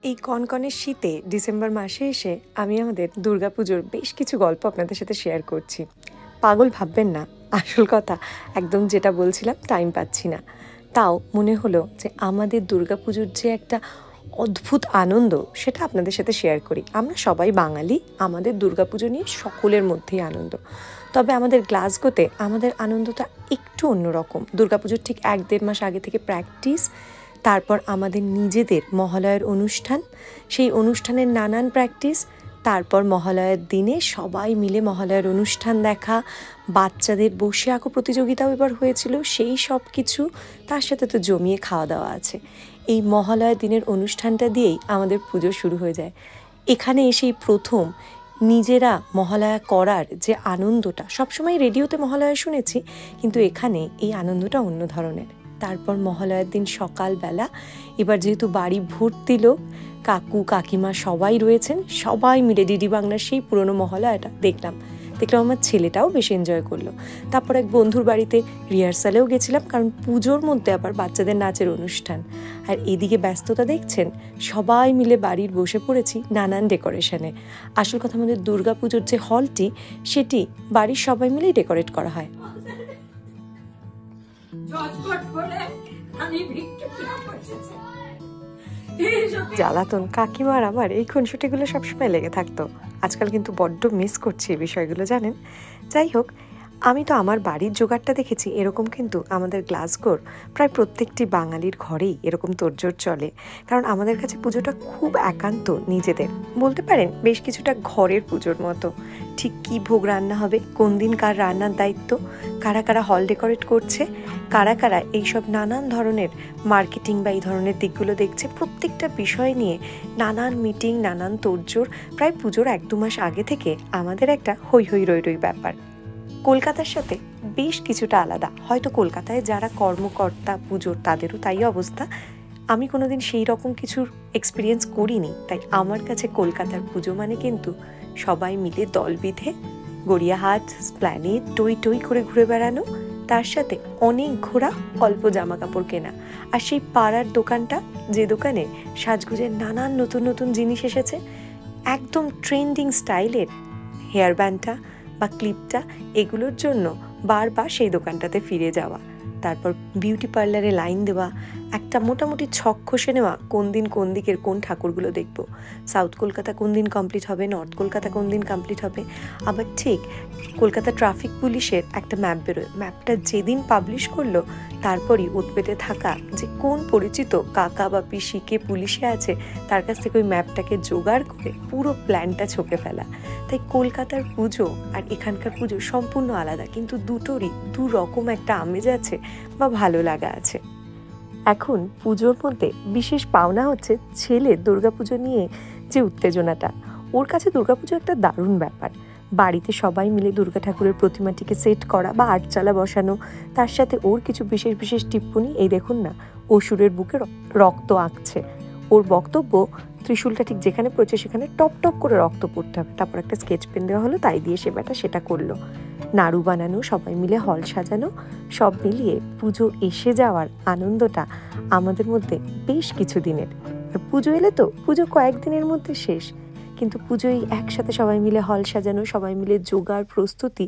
এই কনকনে শীতে ডিসেম্বর মাসে এসে আমি আমাদের দুর্গাপুজোর বেশ কিছু গল্প আপনাদের সাথে শেয়ার করছি। পাগল ভাববেন না, আসল কথা একদম যেটা বলছিলাম টাইম পাচ্ছি না। তাও মনে হলো যে আমাদের দুর্গাপুজোর যে একটা অদ্ভুত আনন্দ সেটা আপনাদের সাথে শেয়ার করি। আমরা সবাই বাঙালি, আমাদের দুর্গাপুজো নিয়ে সকলের মধ্যেই আনন্দ। তবে আমাদের গ্লাসগোতে আমাদের আনন্দটা একটু অন্যরকম। দুর্গাপুজোর ঠিক 1-1.5 মাস আগে থেকে প্র্যাকটিস, তারপর আমাদের নিজেদের মহালয়ার অনুষ্ঠান, সেই অনুষ্ঠানের নানান প্র্যাকটিস, তারপর মহালয়ার দিনে সবাই মিলে মহালয়ার অনুষ্ঠান দেখা, বাচ্চাদের বসে আঁকো প্রতিযোগিতাও এবার হয়েছিল, সেই সব কিছু, তার সাথে তো জমিয়ে খাওয়া দাওয়া আছে। এই মহালয়ার দিনের অনুষ্ঠানটা দিয়েই আমাদের পুজো শুরু হয়ে যায়। এখানে এসেই প্রথম নিজেরা মহালয়া করার যে আনন্দটা, সবসময় রেডিওতে মহালয়া শুনেছি, কিন্তু এখানে এই আনন্দটা অন্য ধরনের। তারপর মহালয়ার দিন সকালবেলা এবার যেহেতু বাড়ি ভর্তি লোক, কাকু কাকিমা সবাই রয়েছেন, সবাই মিলে ডিডি বাংলার সেই পুরনো মহালয়াটা দেখলাম। আমার ছেলেটাও বেশ এনজয় করলো। তারপর এক বন্ধুর বাড়িতে রিহার্সালেও গেছিলাম, কারণ পুজোর মধ্যে আবার বাচ্চাদের নাচের অনুষ্ঠান। আর এদিকে ব্যস্ততা দেখছেন, সবাই মিলে বাড়ির বসে পড়েছি নানান ডেকোরেশনে। আসল কথা, আমাদের দুর্গাপুজোর যে হলটি, সেটি বাড়ির সবাই মিলেই ডেকোরেট করা হয়। জ্বালাতন কাকিমার আমার এই খুনসুটিগুলো সবসময় লেগে থাকতো। আজকাল কিন্তু বড্ড মিস করছি এই বিষয়গুলো, জানেন। যাই হোক, আমি তো আমার বাড়ির জোগাড়টা দেখেছি, এরকম কিন্তু আমাদের গ্লাসগোর প্রায় প্রত্যেকটি বাঙালির ঘরেই এরকম তোড়জোড় চলে। কারণ আমাদের কাছে পুজোটা খুব একান্ত নিজেদের, বলতে পারেন বেশ কিছুটা ঘরের পুজোর মতো। ঠিক কী ভোগ রান্না হবে, কোন দিন কার রান্নার দায়িত্ব, কারা কারা হল ডেকোরেট করছে, কারা কারা এইসব নানান ধরনের মার্কেটিং বা এই ধরনের দিকগুলো দেখছে, প্রত্যেকটা বিষয় নিয়ে নানান মিটিং, নানান তোড়জোড়। প্রায় পুজোর 1-2 মাস আগে থেকে আমাদের একটা হৈ হৈ রই রই ব্যাপার। কলকাতার সাথে বেশ কিছুটা আলাদা। হয়তো কলকাতায় যারা কর্মকর্তা পুজোর, তাদেরও তাই অবস্থা। আমি কোনোদিন সেই রকম কিছুর এক্সপিরিয়েন্স করিনি, তাই আমার কাছে কলকাতার পুজো মানে কিন্তু সবাই মিলে দল বেঁধে গড়িয়াহাট, স্প্ল্যানেড টই টই করে ঘুরে বেড়ানো, তার সাথে অনেক ঘোরা, অল্প জামা কাপড় কেনা। আর সেই পাড়ার দোকানটা, যে দোকানে সাজগোজের নানান নতুন নতুন জিনিস এসেছে, একদম ট্রেন্ডিং স্টাইলের হেয়ার ব্যান্ডটা বা ক্লিপটা, এগুলোর জন্য বারবার সেই দোকানটাতে ফিরে যাওয়া। তারপর বিউটি পার্লারে লাইন দেওয়া, একটা মোটামুটি ছক কষে নেওয়া কোন দিন কোন দিকের কোন ঠাকুরগুলো দেখব, সাউথ কলকাতা কোন দিন কমপ্লিট হবে, নর্থ কলকাতা কোন দিন কমপ্লিট হবে। আবার ঠিক কলকাতা ট্রাফিক পুলিশের একটা ম্যাপ বেরোয়, ম্যাপটা যেদিন পাবলিশ করলো তারপরই ওত পেতে থাকা যে কোন পরিচিত কাকা বা পিসি কে পুলিশে আছে, তার কাছ থেকে ওই ম্যাপটাকে জোগাড় করে পুরো প্ল্যানটা ছকে ফেলা। তাই কলকাতার পুজো আর এখানকার পুজো সম্পূর্ণ আলাদা, কিন্তু দুটোরই দু রকম একটা আমেজ আছে বা ভালো লাগা আছে। এখন পুজোর মধ্যে বিশেষ পাওনা হচ্ছে ছেলের দুর্গাপুজো নিয়ে যে উত্তেজনাটা। ওর কাছে দুর্গাপুজো একটা দারুণ ব্যাপার। বাড়িতে সবাই মিলে দুর্গা ঠাকুরের প্রতিমাটিকে সেট করা বা আটচালা বসানো, তার সাথে ওর কিছু বিশেষ বিশেষ টিপ্পনি। এই দেখুন না, অসুরের বুকে রক্ত আঁকছে। ওর বক্তব্য, ত্রিশূলটা ঠিক যেখানে পড়ছে সেখানে টপ টপ করে রক্ত পড়তে হবে। তারপর একটা স্কেচ পেন দেওয়া হলো, তাই দিয়ে সে ব্যাটা সেটা করলো। নাড়ু বানানো, সবাই মিলে হল সাজানো, সব মিলিয়ে পুজো এসে যাওয়ার আনন্দটা আমাদের মধ্যে বেশ কিছু দিনের। আর পুজো এলে তো পুজো কয়েকদিনের মধ্যে শেষ, কিন্তু পুজোয় একসাথে সবাই মিলে হল সাজানো, সবাই মিলে জোগাড় প্রস্তুতি,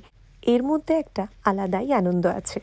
এর মধ্যে একটা আলাদাই আনন্দ আছে।